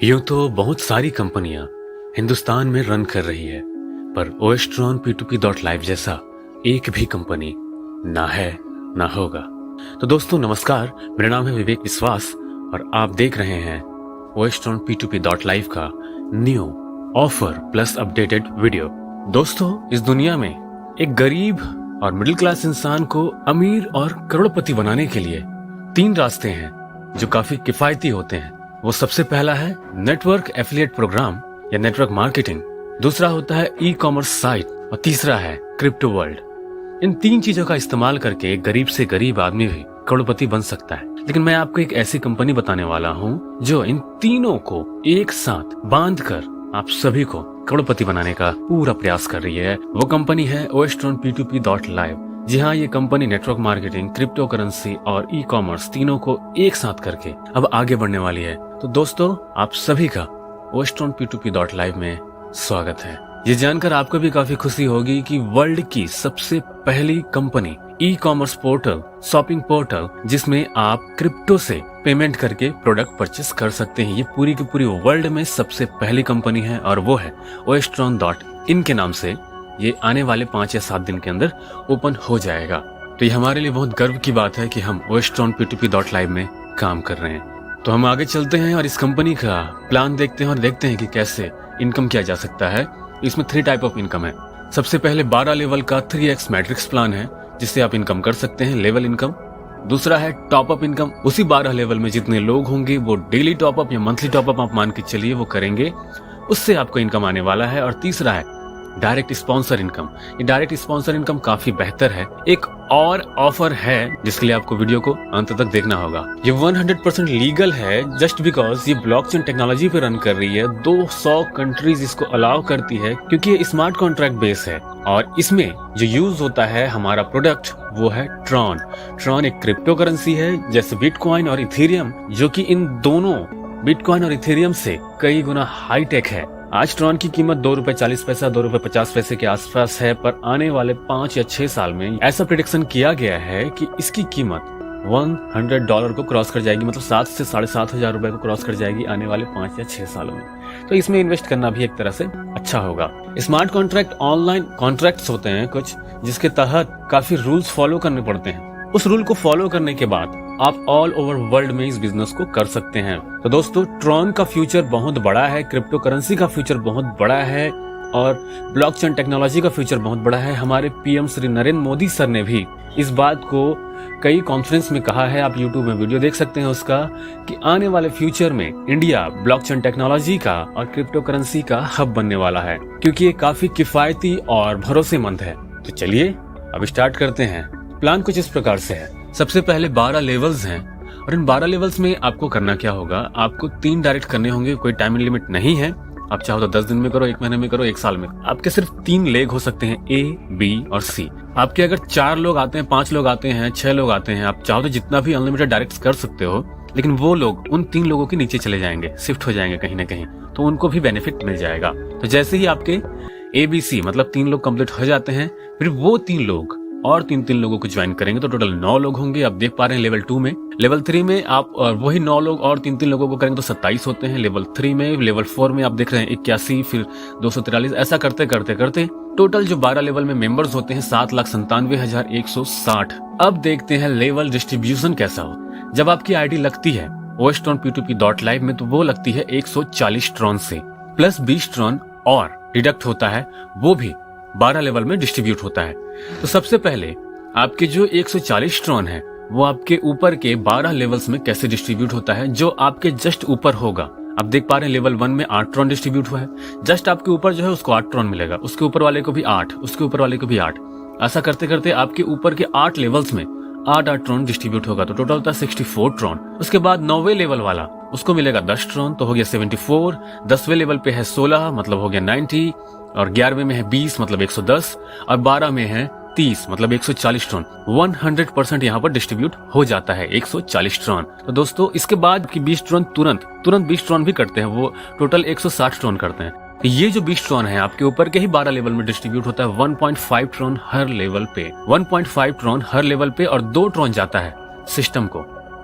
यूं तो बहुत सारी कंपनियां हिंदुस्तान में रन कर रही है, पर ओएस्ट्रॉन P2P.live जैसा एक भी कंपनी ना है ना होगा। तो दोस्तों नमस्कार, मेरा नाम है विवेक विश्वास और आप देख रहे हैं ओएस्ट्रॉन P2P.live का new offer plus updated video. दोस्तों इस दुनिया में एक गरीब और मिडिल क्लास इंसान को अमीर और करोड़पति बनाने के लिए 3 रास्ते हैं जो काफी किफायती होते हैं। वो सबसे पहला है नेटवर्क एफिलिएट प्रोग्राम या नेटवर्क मार्केटिंग, दूसरा होता है ई कॉमर्स साइट और तीसरा है क्रिप्टो वर्ल्ड। इन 3 चीजों का इस्तेमाल करके एक गरीब से गरीब आदमी भी करोड़पति बन सकता है। लेकिन मैं आपको एक ऐसी कंपनी बताने वाला हूँ जो इन तीनों को एक साथ बांध कर आप सभी को करोड़पति बनाने का पूरा प्रयास कर रही है। वो कंपनी है ओएस्ट्रॉन P2P.live। जी हाँ, ये company network marketing, crypto currency और ई कॉमर्स तीनों को एक साथ करके अब आगे बढ़ने वाली है। तो दोस्तों आप सभी का ओएस्ट्रॉन P2P.live में स्वागत है। ये जानकर आपको भी काफी खुशी होगी कि वर्ल्ड की सबसे पहली company e commerce portal, shopping portal, जिसमें आप क्रिप्टो से पेमेंट करके प्रोडक्ट परचेस कर सकते हैं, ये पूरी की पूरी वर्ल्ड में सबसे पहली कंपनी है और वो है oestron.in के नाम से। ये आने वाले 5 या 7 दिन के अंदर ओपन हो जाएगा। तो ये हमारे लिए बहुत गर्व की बात है कि हम ओएस्ट्रॉन P2P.live में काम कर रहे हैं। तो हम आगे चलते हैं और इस कंपनी का प्लान देखते हैं और देखते हैं कि कैसे इनकम किया जा सकता है। इसमें 3 टाइप ऑफ इनकम है। सबसे पहले 12 लेवल का 3x मैट्रिक्स प्लान है जिससे आप इनकम कर सकते हैं, लेवल इनकम। दूसरा है टॉप अप इनकम, उसी 12 लेवल में जितने लोग होंगे वो डेली टॉप अप या मंथली टॉप अप आप मान के चलिए वो करेंगे, उससे आपको इनकम आने वाला है। और तीसरा है डायरेक्ट स्पॉन्सर इनकम। ये डायरेक्ट स्पॉन्सर इनकम काफी बेहतर है। एक और ऑफर है जिसके लिए आपको वीडियो को अंत तक देखना होगा। ये 100% लीगल है जस्ट बिकॉज ये ब्लॉकचेन टेक्नोलॉजी पे रन कर रही है। 200 कंट्रीज इसको अलाउ करती है क्योंकि ये स्मार्ट कॉन्ट्रैक्ट बेस है और इसमें जो यूज होता है हमारा प्रोडक्ट वो है ट्रॉन। ट्रॉन एक क्रिप्टो करेंसी है जैसे बिटकॉइन और इथेरियम, जो कि इन दोनों बिटकॉइन और इथेरियम से कई गुना हाईटेक है। आज ट्रॉन की कीमत ₹2.40, ₹2.50 के आसपास है, पर आने वाले 5 या 6 साल में ऐसा प्रेडिक्शन किया गया है कि इसकी कीमत $100 को क्रॉस कर जाएगी, मतलब 7 से $7,500 रुपए को क्रॉस कर जाएगी आने वाले 5 या 6 सालों में। तो इसमें इन्वेस्ट करना भी एक तरह से अच्छा होगा। स्मार्ट कॉन्ट्रैक्ट ऑनलाइन कॉन्ट्रैक्ट्स होते हैं कुछ, जिसके तहत काफी रूल्स फॉलो करने पड़ते हैं। उस रूल को फॉलो करने के बाद आप ऑल ओवर वर्ल्ड में इस बिजनेस को कर सकते हैं। तो दोस्तों ट्रॉन का फ्यूचर बहुत बड़ा है, क्रिप्टो करेंसी का फ्यूचर बहुत बड़ा है और ब्लॉकचेन टेक्नोलॉजी का फ्यूचर बहुत बड़ा है। हमारे पीएम श्री नरेंद्र मोदी सर ने भी इस बात को कई कॉन्फ्रेंस में कहा है, आप यूट्यूब में वीडियो देख सकते हैं उसका, कि आने वाले फ्यूचर में इंडिया ब्लॉकचेन टेक्नोलॉजी का और क्रिप्टो करेंसी का हब बनने वाला है क्योंकि ये काफी किफायती और भरोसेमंद है। तो चलिए अब स्टार्ट करते हैं। प्लान कुछ इस प्रकार से है। सबसे पहले 12 लेवल्स हैं और इन 12 लेवल्स में आपको करना क्या होगा, आपको 3 डायरेक्ट करने होंगे। कोई टाइम लिमिट नहीं है, आप चाहो तो 10 दिन में करो, 1 महीने में करो, 1 साल में। आपके सिर्फ 3 लेग हो सकते हैं, A, B और C। आपके अगर 4 लोग आते हैं, 5 लोग आते हैं, 6 लोग आते हैं, आप चाहो तो जितना भी अनलिमिटेड डायरेक्ट कर सकते हो, लेकिन वो लोग उन 3 लोगों के नीचे चले जाएंगे, शिफ्ट हो जाएंगे कहीं ना कहीं, तो उनको भी बेनिफिट मिल जाएगा। तो जैसे ही आपके ABC मतलब 3 लोग कंप्लीट हो जाते हैं, फिर वो 3 लोग और 3 लोगों को ज्वाइन करेंगे, तो टोटल 9 लोग होंगे। आप देख पा रहे हैं लेवल 2 में। लेवल 3 में आप वही 9 लोग और 3 लोगों को करेंगे तो 27 होते हैं लेवल 3 में। लेवल 4 में आप देख रहे हैं 81, फिर 243, ऐसा करते करते करते टोटल जो 12 लेवल में मेंबर्स होते हैं 7,97,160। अब देखते हैं लेवल डिस्ट्रीब्यूशन कैसा हो। जब आपकी आईडी लगती है ओएस्ट्रॉन P2P.live में तो वो लगती है 140 ट्रॉन से, प्लस 20 ट्रॉन और डिडक्ट होता है, वो भी 12 लेवल में डिस्ट्रीब्यूट होता है। तो सबसे पहले आपके जो 140 ट्रॉन है वो आपके ऊपर के 12 लेवल्स में कैसे डिस्ट्रीब्यूट होता है। जो आपके जस्ट ऊपर होगा, आप देख पा रहे हैं लेवल 1 में 8 ट्रॉन डिस्ट्रीब्यूट हुआ है। जस्ट आपके ऊपर जो है उसको 8 ट्रॉन मिलेगा, उसके ऊपर वाले को भी 8, उसके ऊपर वाले को भी 8। ऐसा करते करते आपके ऊपर के 8 लेवल्स में 8 ट्रॉन डिस्ट्रीब्यूट होगा, तो टोटल होता है 64 ट्रॉन। उसके बाद 9वें लेवल वाला उसको मिलेगा 10 ट्रॉन, तो हो गया 74। 10वें लेवल पे है 16, मतलब हो गया 90, और 11वें में है 20 मतलब 110, और 12 में है 30 मतलब 140 ट्रॉन। 100% यहाँ पर डिस्ट्रीब्यूट हो जाता है 140 ट्रॉन। तो दोस्तों इसके बाद की 20 ट्रॉन तुरंत 20 ट्रॉन भी करते हैं, वो टोटल 160 ट्रॉन करते हैं। तो ये जो 20 ट्रॉन है आपके ऊपर के ही 12 लेवल में डिस्ट्रीब्यूट होता है 1.5 ट्रॉन हर लेवल पे, 1.5 ट्रॉन हर लेवल पे, और 2 ट्रॉन जाता है सिस्टम को।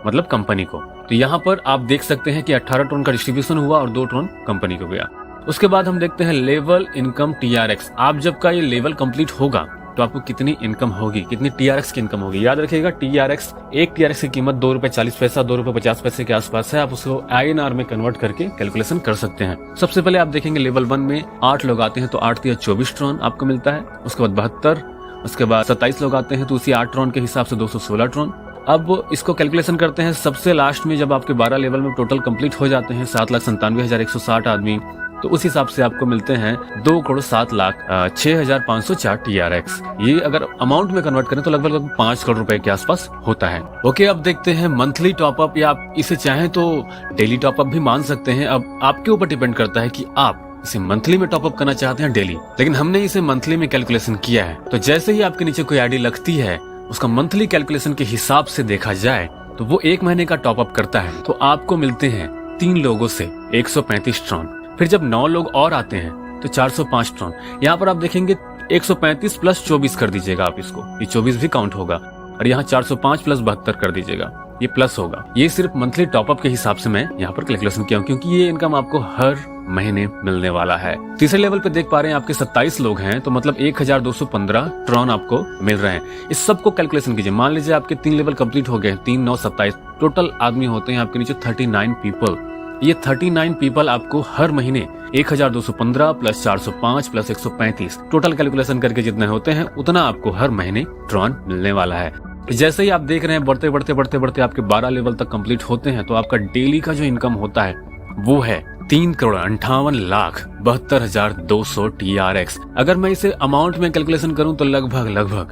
मतलब कंपनी को। तो यहाँ पर आप देख सकते हैं कि 18 ट्रॉन का डिस्ट्रीब्यूशन हुआ और 2 ट्रॉन कंपनी को गया। उसके बाद हम देखते हैं लेवल इनकम TRX। आप जब का ये लेवल कंप्लीट होगा तो आपको कितनी इनकम होगी, कितनी TRX की इनकम होगी। याद रखिएगा TRX, एक TRX की कीमत ₹2.40, ₹2.50 के आसपास है। आप उसको INR में कन्वर्ट करके कैलकुलेशन कर सकते हैं। सबसे पहले आप देखेंगे लेवल 1 में 8 लोग आते हैं तो 8 या 24 ट्रॉन आपको मिलता है। उसके बाद 72, उसके बाद 27 लोग आते हैं तो उसी 8 ट्रॉन के हिसाब से 216 ट्रॉन। अब इसको कैलकुलेशन करते हैं सबसे लास्ट में, जब आपके 12 लेवल में टोटल कंप्लीट हो जाते हैं 7,97,160 आदमी, तो उस हिसाब से आपको मिलते हैं 2,07,06,504 TRX। ये अगर अमाउंट में कन्वर्ट करें तो लगभग 5 करोड़ रुपए के आसपास होता है। ओके, अब देखते हैं मंथली टॉपअप, या आप इसे चाहें तो डेली टॉपअप भी मान सकते हैं। अब आपके ऊपर डिपेंड करता है कि आप इसे मंथली में टॉपअप करना चाहते हैं डेली, लेकिन हमने इसे मंथली में कैलकुलेशन किया है। तो जैसे ही आपके नीचे कोई आईडी लगती है, उसका मंथली कैलकुलेशन के हिसाब से देखा जाए तो वो 1 महीने का टॉपअप करता है, तो आपको मिलते हैं 3 लोगों से 135 ट्रॉन। फिर जब 9 लोग और आते हैं तो 405 ट्रॉन। यहाँ पर आप देखेंगे 135 प्लस 24 कर दीजिएगा आप इसको, ये 24 भी काउंट होगा। और यहाँ 405 प्लस 72 कर दीजिएगा, ये प्लस होगा। ये सिर्फ मंथली टॉपअप के हिसाब से मैं यहाँ पर कैलकुलेशन किया हूँ, क्योंकि ये इनकम आपको हर महीने मिलने वाला है। तीसरे लेवल पे देख पा रहे हैं आपके 27 लोग हैं, तो मतलब 1215 ट्रॉन आपको मिल रहे हैं। इस सब को कैलकुलेशन कीजिए। मान लीजिए आपके 3 लेवल कंप्लीट हो गए, 3, 9, 27 टोटल आदमी होते हैं आपके नीचे 39 पीपल। ये 39 पीपल आपको हर महीने 1215 प्लस 405 प्लस 135 टोटल कैलकुलेशन करके जितने होते हैं उतना आपको हर महीने ट्रॉन मिलने वाला है। जैसे ही आप देख रहे हैं बढ़ते बढ़ते आपके 12 लेवल तक कंप्लीट होते हैं, तो आपका डेली का जो इनकम होता है वो है 3,58,72,200 TRX। अगर मैं इसे अमाउंट में कैलकुलेशन करूं तो लगभग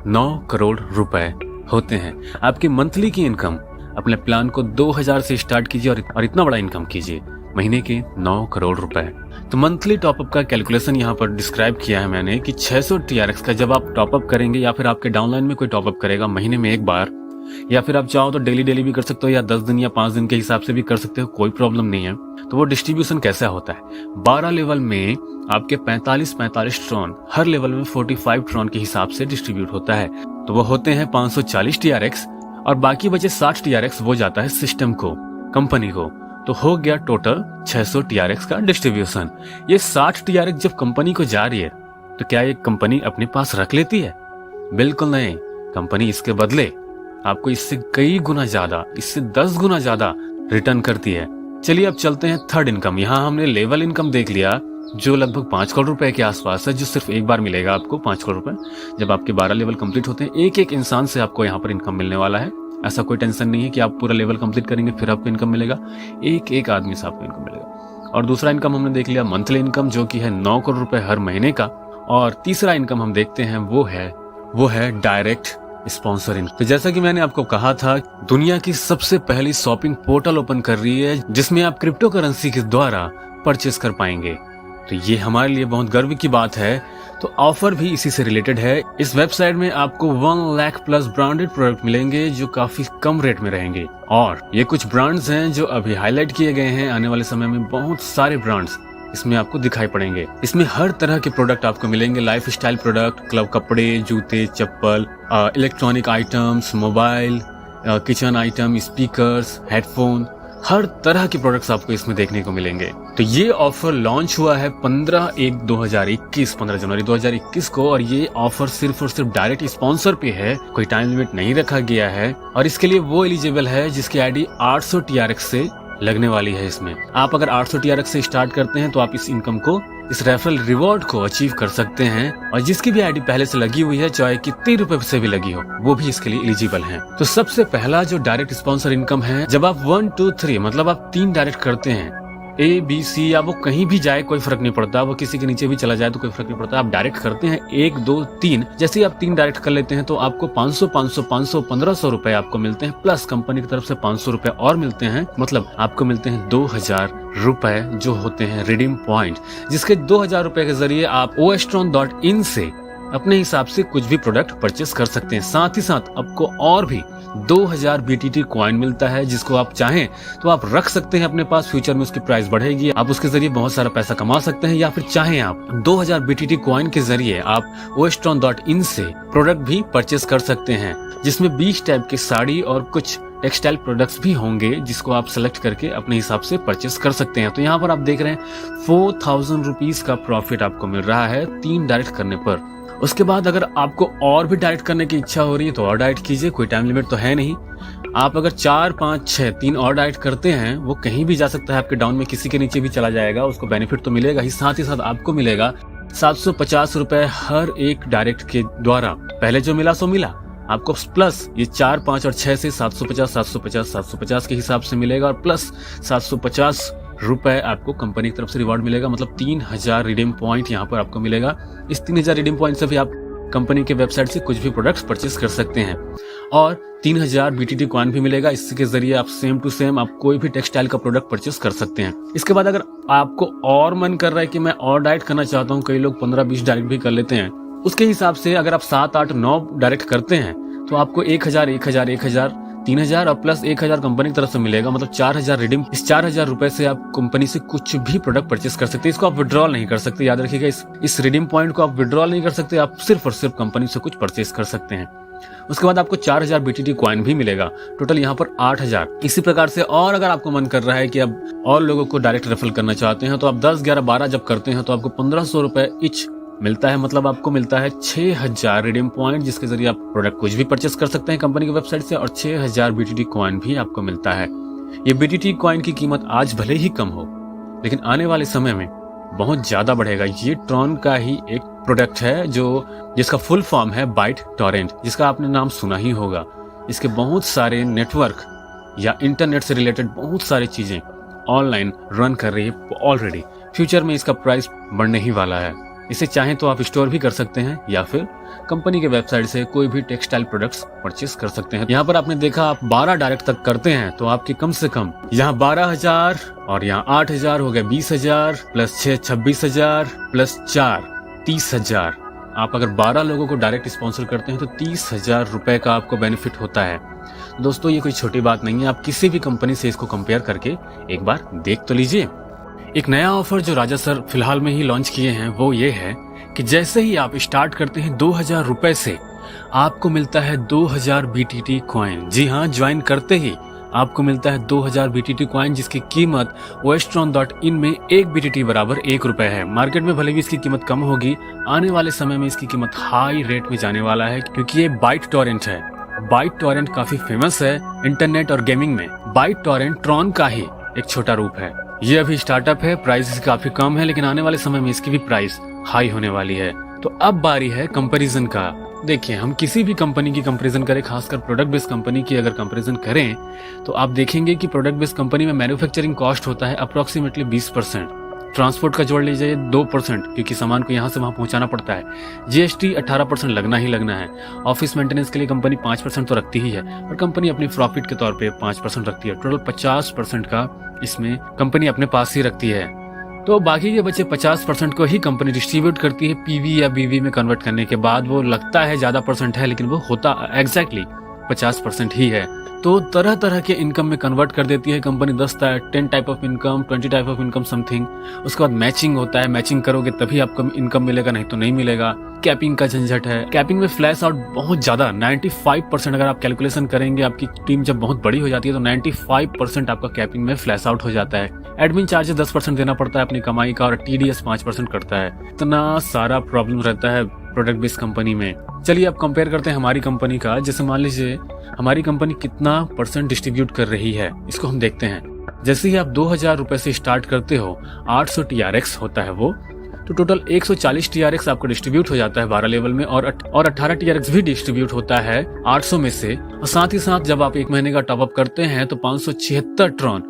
9 करोड़ रुपए होते हैं। आपकी मंथली की इनकम, अपने प्लान को 2000 से स्टार्ट कीजिए और इतना बड़ा इनकम कीजिए, महीने के 9 करोड़ रुपए। तो मंथली टॉपअप का कैलकुलेशन यहाँ पर डिस्क्राइब किया है मैंने कि 600 TRX का जब आप टॉपअप करेंगे, या फिर आपके डाउनलाइन में कोई टॉपअप करेगा महीने में एक बार, या फिर आप चाहो तो डेली भी कर सकते हो, या 10 दिन या 5 दिन के हिसाब से भी कर सकते हो, कोई प्रॉब्लम नहीं है। तो वो डिस्ट्रीब्यूशन कैसा होता है, 12 लेवल में आपके 45 ट्रॉन, हर लेवल में 45 ट्रॉन के हिसाब से डिस्ट्रीब्यूट होता है। तो वो होते हैं 540 TRX, और बाकी बचे 60 TRX वो जाता है सिस्टम को, कंपनी को। तो हो गया टोटल 600 TRX का डिस्ट्रीब्यूशन। ये 60 TRX जब कंपनी को जा रही है तो क्या ये कंपनी अपने पास रख लेती है? बिल्कुल नहीं। कंपनी इसके बदले आपको इससे कई गुना ज्यादा, इससे 10 गुना ज्यादा रिटर्न करती है। चलिए अब चलते हैं थर्ड इनकम। यहाँ हमने लेवल इनकम देख लिया जो लगभग 5 करोड़ रुपए के आसपास है, जो सिर्फ एक बार मिलेगा आपको 5 करोड़ रुपए। जब आपके 12 लेवल कंप्लीट होते हैं, एक इंसान से आपको यहाँ पर इनकम मिलने वाला है। ऐसा कोई टेंशन नहीं है कि आप पूरा लेवल कंप्लीट करेंगे फिर आपको इनकम मिलेगा, एक आदमी से आपको इनकम मिलेगा। और दूसरा इनकम हमने देख लिया मंथली इनकम, जो कि है 9 करोड़ रुपए हर महीने का। और तीसरा इनकम हम देखते हैं वो है डायरेक्ट स्पॉन्सर इनकम। तो जैसा कि मैंने आपको कहा था, दुनिया की सबसे पहली शॉपिंग पोर्टल ओपन कर रही है जिसमें आप क्रिप्टो करेंसी के द्वारा परचेस कर पाएंगे। तो ये हमारे लिए बहुत गर्व की बात है। तो ऑफर भी इसी से रिलेटेड है। इस वेबसाइट में आपको 1 लाख प्लस ब्रांडेड प्रोडक्ट मिलेंगे जो काफी कम रेट में रहेंगे। और ये कुछ ब्रांड्स हैं जो अभी हाईलाइट किए गए हैं। आने वाले समय में बहुत सारे ब्रांड्स इसमें आपको दिखाई पड़ेंगे। इसमें हर तरह के प्रोडक्ट आपको मिलेंगे, लाइफ स्टाइल प्रोडक्ट, क्लब कपड़े, जूते, चप्पल, electronic items, mobile, kitchen item, speakers, headphone, हर तरह के प्रोडक्ट्स आपको इसमें देखने को मिलेंगे। तो ये ऑफर लॉन्च हुआ है 15 जनवरी 2021 को, और ये ऑफर सिर्फ और सिर्फ डायरेक्ट स्पॉन्सर पे है, कोई टाइम लिमिट नहीं रखा गया है। और इसके लिए वो एलिजिबल है जिसकी आईडी 800 TRX से लगने वाली है। इसमें आप अगर 800 TRX से स्टार्ट करते हैं तो आप इस इनकम को, इस रेफरल रिवॉर्ड को अचीव कर सकते हैं। और जिसकी भी आईडी पहले से लगी हुई है, चाहे कितने रुपए से भी लगी हो, वो भी इसके लिए एलिजिबल है। तो सबसे पहला जो डायरेक्ट स्पॉन्सर इनकम है, जब आप 1, 2, 3 मतलब आप 3 डायरेक्ट करते हैं, A, B, C, या वो कहीं भी जाए कोई फर्क नहीं पड़ता, वो किसी के नीचे भी चला जाए तो कोई फर्क नहीं पड़ता। आप डायरेक्ट करते हैं 1, 2, 3, जैसे ही आप 3 डायरेक्ट कर लेते हैं तो आपको 500, 1500 रुपए आपको मिलते हैं, प्लस कंपनी की तरफ से 500 रुपए और मिलते हैं। मतलब आपको मिलते हैं 2000 रुपए जो होते हैं रिडीम पॉइंट, जिसके 2000 रुपए के जरिए आप oestron.in से अपने हिसाब से कुछ भी प्रोडक्ट परचेस कर सकते हैं। साथ ही साथ आपको और भी 2000 BTT कॉइन मिलता है, जिसको आप चाहें तो आप रख सकते हैं अपने पास। फ्यूचर में उसकी प्राइस बढ़ेगी, आप उसके जरिए बहुत सारा पैसा कमा सकते हैं। या फिर चाहें आप 2000 BTT कॉइन के जरिए आप oestron.in से प्रोडक्ट भी परचेस कर सकते हैं, जिसमें 20 टाइप के साड़ी और कुछ टेक्सटाइल प्रोडक्ट्स भी होंगे, जिसको आप सेलेक्ट करके अपने हिसाब से परचेस कर सकते हैं। तो यहाँ पर आप देख रहे हैं 4000 रुपीज का प्रॉफिट आपको मिल रहा है 3 डायरेक्ट करने पर। उसके बाद अगर आपको और भी डायरेक्ट करने की इच्छा हो रही है तो और डायरेक्ट कीजिए, कोई टाइम लिमिट तो है नहीं। आप अगर 4, 5, 6 3 और डायरेक्ट करते हैं, वो कहीं भी जा सकता है, आपके डाउन में किसी के नीचे भी चला जाएगा, उसको बेनिफिट तो मिलेगा ही। साथ आपको मिलेगा 750 रुपए हर एक डायरेक्ट के द्वारा। पहले जो मिला सो मिला आपको, प्लस ये 4, 5 और 6 से 750 के हिसाब से मिलेगा, और प्लस 750 रुपए आपको कंपनी की तरफ से रिवॉर्ड मिलेगा। मतलब 3000 रिडीम पॉइंट यहाँ पर आपको मिलेगा। इस 3000 रिडीम पॉइंट से भी आप कंपनी के वेबसाइट से कुछ भी प्रोडक्ट्स परचेस कर सकते हैं, और 3000 BTT कॉइन भी मिलेगा। इसके जरिए आप सेम टू सेम आप कोई भी टेक्सटाइल का प्रोडक्ट परचेस कर सकते हैं। इसके बाद अगर आपको और मन कर रहा है कि मैं और डायरेक्ट करना चाहता हूँ, कई लोग 15-20 डायरेक्ट भी कर लेते हैं, उसके हिसाब से अगर आप 7, 8, 9 डायरेक्ट करते हैं तो आपको 1000, 3000 और प्लस 1000 कंपनी की तरफ से मिलेगा। मतलब 4000 रिडीम। इस 4000 रुपए से आप कंपनी से कुछ भी प्रोडक्ट परचेस कर सकते हैं। इसको आप विड्रॉल नहीं कर सकते, याद रखिएगा। इस रिडीम पॉइंट को आप विड्रॉल नहीं कर सकते, आप सिर्फ और सिर्फ कंपनी से कुछ परचेस कर सकते हैं। उसके बाद आपको 4000 BTT कॉइन भी मिलेगा, टोटल यहाँ पर 8000। इसी प्रकार से और अगर आपको मन कर रहा है कि अब और लोगों को डायरेक्ट रेफर करना चाहते हैं, तो आप 10, 11, 12 जब करते हैं तो आपको 1500 रुपए इच मिलता है। मतलब आपको मिलता है 6000 रिडीम पॉइंट, जिसके जरिए आप प्रोडक्ट कुछ भी परचेस कर सकते हैं कंपनी की वेबसाइट से, और 6000 BTT कॉइन भी आपको मिलता है। ये BTT कॉइन की कीमत आज भले ही कम हो, लेकिन आने वाले समय में बहुत ज्यादा बढ़ेगा। ये ट्रॉन का ही एक प्रोडक्ट है जिसका फुल फॉर्म है बाइट टॉरेंट, जिसका आपने नाम सुना ही होगा। इसके बहुत सारे नेटवर्क या इंटरनेट से रिलेटेड बहुत सारी चीजें ऑनलाइन रन कर रही है ऑलरेडी। फ्यूचर में इसका प्राइस बढ़ने ही वाला है। इसे चाहें तो आप स्टोर भी कर सकते हैं, या फिर कंपनी के वेबसाइट से कोई भी टेक्सटाइल प्रोडक्ट्स परचेस कर सकते हैं। यहाँ पर आपने देखा आप 12 डायरेक्ट तक करते हैं तो आपके कम से कम यहाँ 12000 और यहाँ 8000 हो गए 20000, प्लस 6 26000, प्लस 4 30000। आप अगर 12 लोगों को डायरेक्ट स्पॉन्सर करते हैं तो 30000 रुपए का आपको बेनिफिट होता है। दोस्तों ये कोई छोटी बात नहीं है, आप किसी भी कंपनी से इसको कंपेयर करके एक बार देख तो लीजिए। एक नया ऑफर जो राजा सर फिलहाल में ही लॉन्च किए हैं वो ये है कि जैसे ही आप स्टार्ट करते हैं 2000 रुपए से आपको मिलता है 2000 BTT कॉइन। जी हाँ, ज्वाइन करते ही आपको मिलता है 2000 BTT कॉइन, जिसकी कीमत oestron.in में 1 BTT बराबर 1 रुपए है। मार्केट में भले भी इसकी कीमत कम होगी, आने वाले समय में इसकी कीमत हाई रेट में जाने वाला है, क्योंकि ये बाइट टॉरेंट है। बाइट टॉरेंट काफी फेमस है इंटरनेट और गेमिंग में। बाइट टॉरेंट ट्रॉन का ही एक छोटा रूप है। ये अभी स्टार्टअप है, प्राइस काफी कम है, लेकिन आने वाले समय में इसकी भी प्राइस हाई होने वाली है। तो अब बारी है कंपैरिजन का। देखिए, हम किसी भी कंपनी की कंपैरिजन करें, खासकर प्रोडक्ट बेस्ड कंपनी की अगर कंपैरिजन करें, तो आप देखेंगे कि प्रोडक्ट बेस्ड कंपनी में मैन्युफैक्चरिंग कॉस्ट होता है अप्रोक्सीमेटली 20%। ट्रांसपोर्ट का जोड़ लीजिए 2%, क्योंकि सामान को यहाँ से वहां पहुंचाना पड़ता है। GST 18% लगना ही लगना है। ऑफिस मेंटेनेंस के लिए कंपनी 5% तो रखती ही है, और कंपनी अपनी प्रॉफिट के तौर पे 5% रखती है। टोटल 50% का इसमें कंपनी अपने पास ही रखती है। तो बाकी के बचे 50% को ही कंपनी डिस्ट्रीब्यूट करती है PV या BV में कन्वर्ट करने के बाद। वो लगता है ज्यादा परसेंट है, लेकिन वो होता एग्जैक्टली 50% ही है। तो तरह तरह के इनकम में कन्वर्ट कर देती है company. 10 type of income, 20 type of income something. उसके बाद मैचिंग होता है, मैचिंग करोगे तभी आपको इनकम मिलेगा, नहीं तो नहीं मिलेगा। कैपिंग का झंझट है, कैपिंग में फ्लैश आउट बहुत ज्यादा 95% अगर आप कैलकुलेशन करेंगे, आपकी टीम जब बहुत बड़ी हो जाती है तो 95% आपका कैपिंग में फ्लैश आउट हो जाता है। एडमिन चार्जेस 10% देना पड़ता है अपनी कमाई का, और TDS 5% करता है। इतना सारा प्रॉब्लम रहता है प्रोडक्ट बेस्ड कंपनी में। चलिए अब कंपेयर करते हैं हमारी कंपनी का। जैसे मान लीजिए हमारी कंपनी कितना परसेंट डिस्ट्रीब्यूट कर रही है, इसको हम देखते हैं। जैसे ही आप 2000 रुपए से स्टार्ट करते हो, 800 TRX होता है वो, तो टोटल 140 TRX आपको डिस्ट्रीब्यूट हो जाता है 12 लेवल में, और 18 TRX भी डिस्ट्रीब्यूट होता है 800 में से। और साथ ही साथ जब आप 1 महीने का टॉपअप करते हैं तो 576 ट्रॉन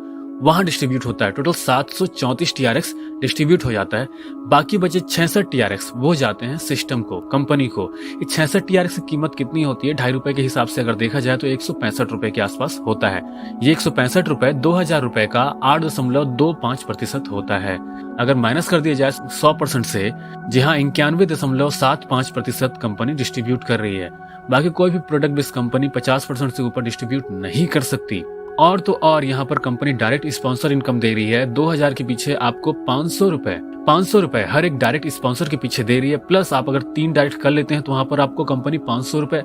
वहां डिस्ट्रीब्यूट होता है। टोटल 734 TRX डिस्ट्रीब्यूट हो जाता है। बाकी बचे 66 TRX वो जाते हैं सिस्टम को, कंपनी को। ये 66 TRX की कीमत कितनी होती है? 2.5 रुपए के हिसाब से अगर देखा जाए तो 165 रुपए के आसपास होता है। ये 165 रुपए 2000 रुपए का 8.25% होता है। अगर माइनस कर दिया जाए 100% से, जहां 91.75% कंपनी डिस्ट्रीब्यूट कर रही है, बाकी कोई भी प्रोडक्ट इस कंपनी 50% से ऊपर डिस्ट्रीब्यूट नहीं कर सकती। और तो और यहाँ पर कंपनी डायरेक्ट स्पॉन्सर इनकम दे रही है। 2000 के पीछे आपको 500 रुपए हर एक डायरेक्ट स्पॉन्सर के पीछे दे रही है। प्लस आप अगर 3 डायरेक्ट कर लेते हैं तो वहां पर आपको कंपनी 500 रुपए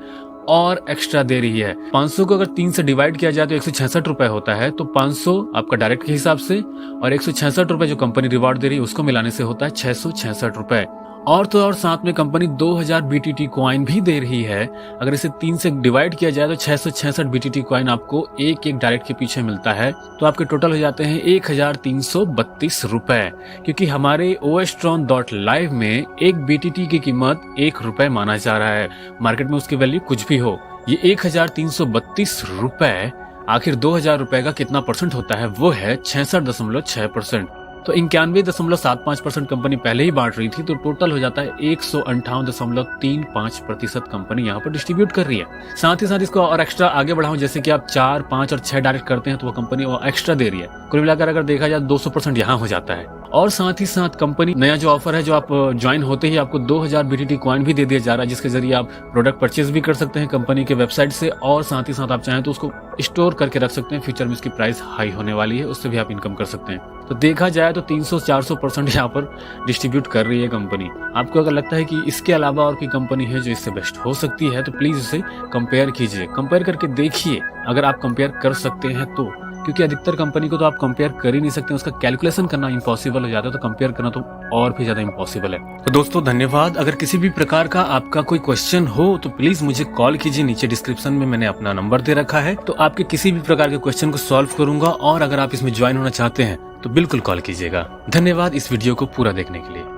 और एक्स्ट्रा दे रही है। 500 को अगर 3 से डिवाइड किया जाए तो 166 रुपए होता है। तो 500 आपका डायरेक्ट के हिसाब से और 166 रुपए जो कंपनी रिवॉर्ड दे रही है उसको मिलाने से होता है 666 रुपए। और तो और साथ में कंपनी 2000 BTT कॉइन भी दे रही है। अगर इसे 3 से डिवाइड किया जाए तो 666 BTT कॉइन आपको एक डायरेक्ट के पीछे मिलता है। तो आपके टोटल हो जाते हैं 1332 रुपए। क्योंकि हमारे OStron.live में एक BTT की कीमत 1 रुपए माना जा रहा है। मार्केट में उसकी वैल्यू कुछ भी हो, ये 1332 रुपए आखिर 2000 रुपए का कितना परसेंट होता है? वो है 66.6%। तो 91.75% कंपनी पहले ही बांट रही थी, तो टोटल हो जाता है 158.35% कंपनी यहाँ पर डिस्ट्रीब्यूट कर रही है। साथ ही साथ इसको और एक्स्ट्रा आगे बढ़ाऊं, जैसे कि आप 4, 5 और 6 डायरेक्ट करते हैं तो वो कंपनी वो एक्स्ट्रा दे रही है। कुल मिलाकर अगर देखा जाए 200% यहाँ हो जाता है। और साथ ही साथ कंपनी नया जो ऑफर है, जो आप ज्वाइन होते ही आपको 2000 BTT कॉइन भी दे दिया जा रहा है, जिसके जरिए आप प्रोडक्ट परचेज भी कर सकते हैं कंपनी के वेबसाइट से। और साथ ही साथ आप चाहें तो उसको स्टोर करके रख सकते हैं। फ्यूचर में इसकी प्राइस हाई होने वाली है, उससे भी आप इनकम कर सकते हैं। तो देखा जाए तो 300-400% यहाँ पर डिस्ट्रीब्यूट कर रही है कंपनी। आपको अगर लगता है कि इसके अलावा और कोई कंपनी है जो इससे बेस्ट हो सकती है, तो प्लीज इसे कंपेयर कीजिए, कंपेयर करके देखिए अगर आप कंपेयर कर सकते हैं तो। क्योंकि अधिकतर कंपनी को तो आप कंपेयर कर ही नहीं सकते, उसका कैलकुलेशन करना इम्पॉसिबल हो जाता है, तो कंपेयर करना तो और भी ज्यादा इम्पॉसिबल है। तो दोस्तों धन्यवाद। अगर किसी भी प्रकार का आपका कोई क्वेश्चन हो तो प्लीज मुझे कॉल कीजिए। नीचे डिस्क्रिप्शन में मैंने अपना नंबर दे रखा है, तो आपके किसी भी प्रकार के क्वेश्चन को सॉल्व करूंगा। और अगर आप इसमें ज्वाइन होना चाहते हैं तो बिल्कुल कॉल कीजिएगा। धन्यवाद इस वीडियो को पूरा देखने के लिए।